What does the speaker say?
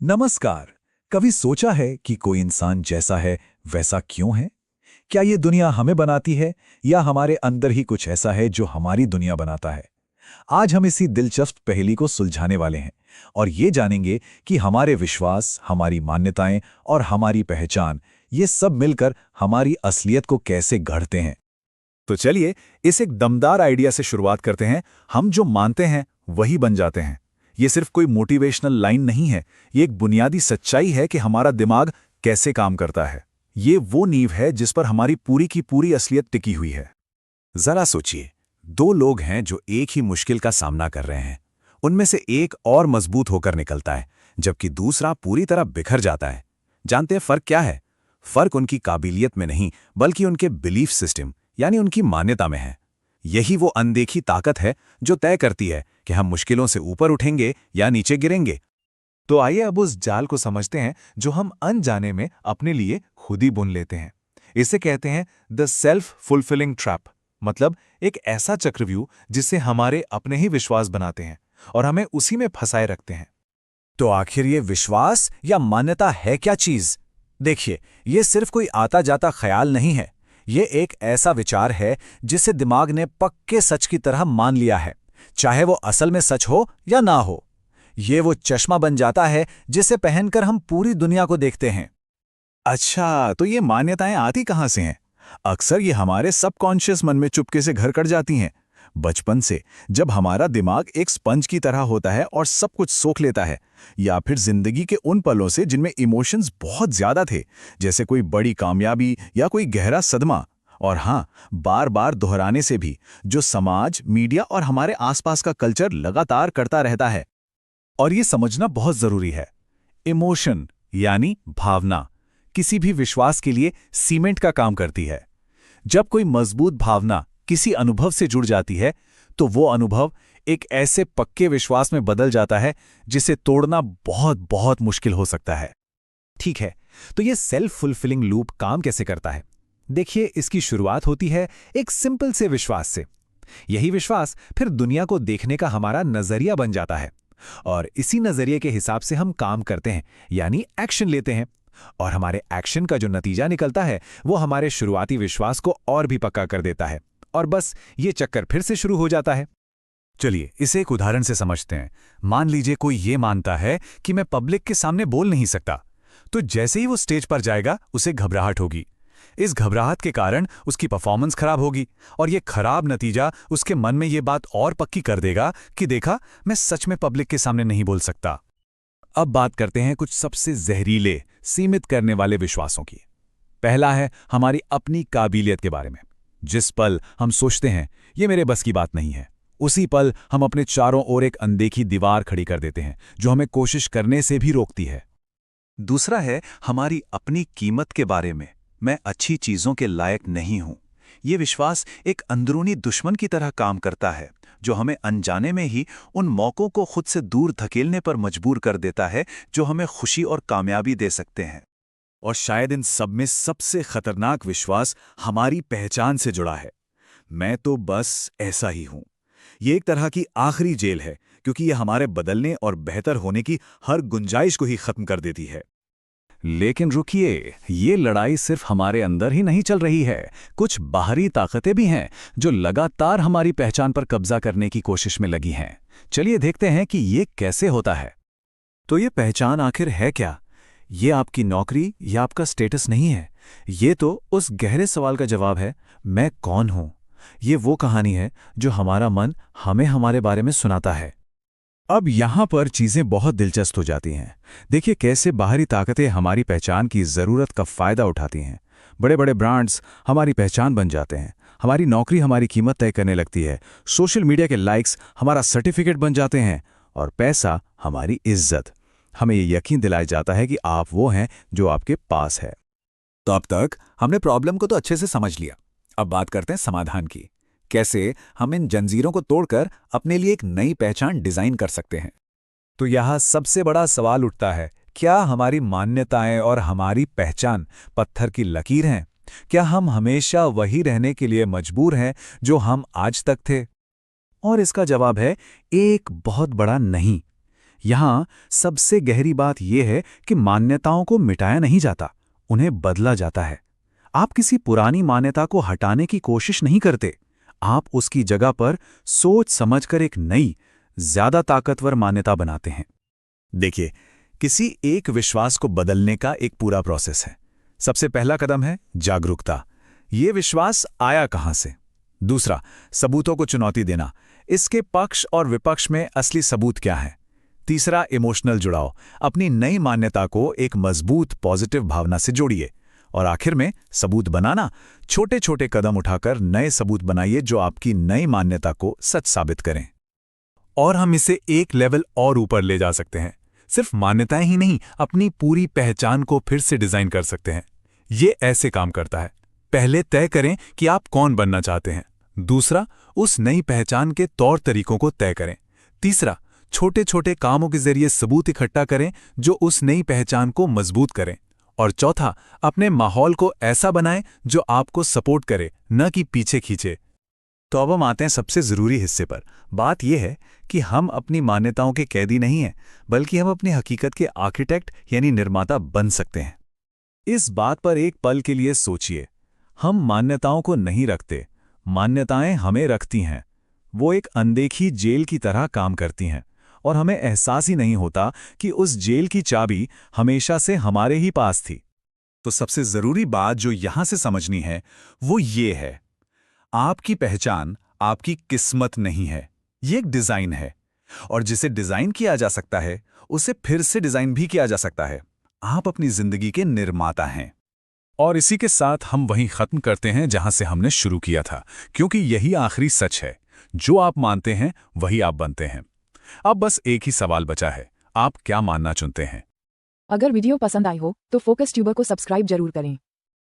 नमस्कार। कभी सोचा है कि कोई इंसान जैसा है वैसा क्यों है? क्या ये दुनिया हमें बनाती है या हमारे अंदर ही कुछ ऐसा है जो हमारी दुनिया बनाता है? आज हम इसी दिलचस्प पहेली को सुलझाने वाले हैं और ये जानेंगे कि हमारे विश्वास, हमारी मान्यताएं और हमारी पहचान ये सब मिलकर हमारी असलियत को कैसे गढ़ते हैं। तो चलिए इस एक दमदार आइडिया से शुरुआत करते हैं। हम जो मानते हैं वही बन जाते हैं। ये सिर्फ कोई मोटिवेशनल लाइन नहीं है, ये एक बुनियादी सच्चाई है कि हमारा दिमाग कैसे काम करता है। ये वो नींव है जिस पर हमारी पूरी की पूरी असलियत टिकी हुई है। जरा सोचिए, दो लोग हैं जो एक ही मुश्किल का सामना कर रहे हैं। उनमें से एक और मजबूत होकर निकलता है, जबकि दूसरा पूरी तरह बिखर जाता है। जानते हैं फर्क क्या है? फर्क उनकी काबिलियत में नहीं, बल्कि उनके बिलीफ सिस्टम यानी उनकी मान्यता में है। यही वो अनदेखी ताकत है जो तय करती है कि हम मुश्किलों से ऊपर उठेंगे या नीचे गिरेंगे। तो आइए अब उस जाल को समझते हैं जो हम अनजाने में अपने लिए खुद ही बुन लेते हैं। इसे कहते हैं द सेल्फ फुलफिलिंग ट्रैप, मतलब एक ऐसा चक्रव्यूह जिससे हमारे अपने ही विश्वास बनाते हैं और हमें उसी में फंसाए रखते हैं। तो आखिर ये विश्वास या मान्यता है क्या चीज? देखिए, ये सिर्फ कोई आता जाता ख्याल नहीं है। ये एक ऐसा विचार है जिसे दिमाग ने पक्के सच की तरह मान लिया है, चाहे वो असल में सच हो या ना हो। ये वो चश्मा बन जाता है जिसे पहनकर हम पूरी दुनिया को देखते हैं। अच्छा, तो ये मान्यताएं आती कहां से हैं? अक्सर ये हमारे सबकॉन्शियस मन में चुपके से घर कर जाती हैं। बचपन से, जब हमारा दिमाग एक स्पंज की तरह होता है और सब कुछ सोख लेता है, या फिर जिंदगी के उन पलों से जिनमें इमोशंस बहुत ज्यादा थे, जैसे कोई बड़ी कामयाबी या कोई गहरा सदमा, और हाँ, बार बार दोहराने से भी, जो समाज, मीडिया और हमारे आसपास का कल्चर लगातार करता रहता है। और ये समझना बहुत जरूरी है, इमोशन यानी भावना किसी भी विश्वास के लिए सीमेंट का काम करती है। जब कोई मजबूत भावना किसी अनुभव से जुड़ जाती है, तो वो अनुभव एक ऐसे पक्के विश्वास में बदल जाता है जिसे तोड़ना बहुत बहुत मुश्किल हो सकता है। ठीक है, तो ये सेल्फ फुलफिलिंग लूप काम कैसे करता है? देखिए, इसकी शुरुआत होती है एक सिंपल से विश्वास से। यही विश्वास फिर दुनिया को देखने का हमारा नजरिया बन जाता है, और इसी नजरिए के हिसाब से हम काम करते हैं, यानी एक्शन लेते हैं। और हमारे एक्शन का जो नतीजा निकलता है वो हमारे शुरुआती विश्वास को और भी पक्का कर देता है, और बस ये चक्कर फिर से शुरू हो जाता है। चलिए इसे एक उदाहरण से समझते हैं। मान लीजिए कोई ये मानता है कि मैं पब्लिक के सामने बोल नहीं सकता, तो जैसे ही वो स्टेज पर जाएगा उसे घबराहट होगी। इस घबराहट के कारण उसकी परफॉर्मेंस खराब होगी, और ये खराब नतीजा उसके मन में ये बात और पक्की कर देगा कि देखा, मैं सच में पब्लिक के सामने नहीं बोल सकता। अब बात करते हैं कुछ सबसे जहरीले, सीमित करने वाले विश्वासों की। पहला है हमारी अपनी काबिलियत के बारे में। जिस पल हम सोचते हैं ये मेरे बस की बात नहीं है, उसी पल हम अपने चारों ओर एक अनदेखी दीवार खड़ी कर देते हैं जो हमें कोशिश करने से भी रोकती है। दूसरा है हमारी अपनी कीमत के बारे में। मैं अच्छी चीजों के लायक नहीं हूं। ये विश्वास एक अंदरूनी दुश्मन की तरह काम करता है, जो हमें अनजाने में ही उन मौकों को खुद से दूर धकेलने पर मजबूर कर देता है जो हमें खुशी और कामयाबी दे सकते हैं। और शायद इन सब में सबसे खतरनाक विश्वास हमारी पहचान से जुड़ा है। मैं तो बस ऐसा ही हूं। ये एक तरह की आखिरी जेल है, क्योंकि ये हमारे बदलने और बेहतर होने की हर गुंजाइश को ही खत्म कर देती है। लेकिन रुकिए, ये लड़ाई सिर्फ हमारे अंदर ही नहीं चल रही है। कुछ बाहरी ताकतें भी हैं जो लगातार हमारी पहचान पर कब्जा करने की कोशिश में लगी हैं। चलिए देखते हैं कि ये कैसे होता है। तो ये पहचान आखिर है क्या? ये आपकी नौकरी या आपका स्टेटस नहीं है। ये तो उस गहरे सवाल का जवाब है, मैं कौन हूं? ये वो कहानी है जो हमारा मन हमें हमारे बारे में सुनाता है। अब यहां पर चीजें बहुत दिलचस्प हो जाती हैं। देखिए कैसे बाहरी ताकतें हमारी पहचान की जरूरत का फायदा उठाती हैं। बड़े बड़े ब्रांड्स हमारी पहचान बन जाते हैं। हमारी नौकरी हमारी कीमत तय करने लगती है। सोशल मीडिया के लाइक्स हमारा सर्टिफिकेट बन जाते हैं, और पैसा हमारी इज्जत। हमें ये यकीन दिलाया जाता है कि आप वो हैं जो आपके पास है। तो अब तक हमने प्रॉब्लम को तो अच्छे से समझ लिया। अब बात करते हैं समाधान की। कैसे हम इन जंजीरों को तोड़कर अपने लिए एक नई पहचान डिजाइन कर सकते हैं। तो यहाँ सबसे बड़ा सवाल उठता है, क्या हमारी मान्यताएं और हमारी पहचान पत्थर की लकीर हैं? क्या हम हमेशा वही रहने के लिए मजबूर हैं जो हम आज तक थे? और इसका जवाब है एक बहुत बड़ा नहीं। यहाँ सबसे गहरी बात यह है कि मान्यताओं को मिटाया नहीं जाता, उन्हें बदला जाता है। आप किसी पुरानी मान्यता को हटाने की कोशिश नहीं करते, आप उसकी जगह पर सोच समझकर एक नई, ज्यादा ताकतवर मान्यता बनाते हैं। देखिए, किसी एक विश्वास को बदलने का एक पूरा प्रोसेस है। सबसे पहला कदम है जागरूकता। ये विश्वास आया कहाँ से? दूसरा, सबूतों को चुनौती देना। इसके पक्ष और विपक्ष में असली सबूत क्या है? तीसरा, इमोशनल जुड़ाव। अपनी नई मान्यता को एक मजबूत पॉजिटिव भावना से जोड़िए। और आखिर में सबूत बनाना। छोटे छोटे कदम उठाकर नए सबूत बनाइए जो आपकी नई मान्यता को सच साबित करें। और हम इसे एक लेवल और ऊपर ले जा सकते हैं। सिर्फ मान्यताएं ही नहीं, अपनी पूरी पहचान को फिर से डिजाइन कर सकते हैं। ये ऐसे काम करता है। पहले तय करें कि आप कौन बनना चाहते हैं। दूसरा, उस नई पहचान के तौर तरीकों को तय करें। तीसरा, छोटे छोटे कामों के जरिए सबूत इकट्ठा करें जो उस नई पहचान को मजबूत करें। और चौथा, अपने माहौल को ऐसा बनाएं जो आपको सपोर्ट करे, न कि पीछे खींचे। तो अब हम आते हैं सबसे जरूरी हिस्से पर। बात यह है कि हम अपनी मान्यताओं के कैदी नहीं हैं, बल्कि हम अपनी हकीकत के आर्किटेक्ट यानी निर्माता बन सकते हैं। इस बात पर एक पल के लिए सोचिए। हम मान्यताओं को नहीं रखते, मान्यताएं हमें रखती हैं। वो एक अनदेखी जेल की तरह काम करती हैं और हमें एहसास ही नहीं होता कि उस जेल की चाबी हमेशा से हमारे ही पास थी। तो सबसे जरूरी बात जो यहां से समझनी है वो ये है, आपकी पहचान आपकी किस्मत नहीं है, ये एक डिजाइन है। और जिसे डिजाइन किया जा सकता है उसे फिर से डिजाइन भी किया जा सकता है। आप अपनी जिंदगी के निर्माता हैं। और इसी के साथ हम वहीं खत्म करते हैं जहां से हमने शुरू किया था, क्योंकि यही आखिरी सच है। जो आप मानते हैं वही आप बनते हैं। अब बस एक ही सवाल बचा है, आप क्या मानना चुनते हैं? अगर वीडियो पसंद आई हो तो फोकस ट्यूबर को सब्सक्राइब जरूर करें।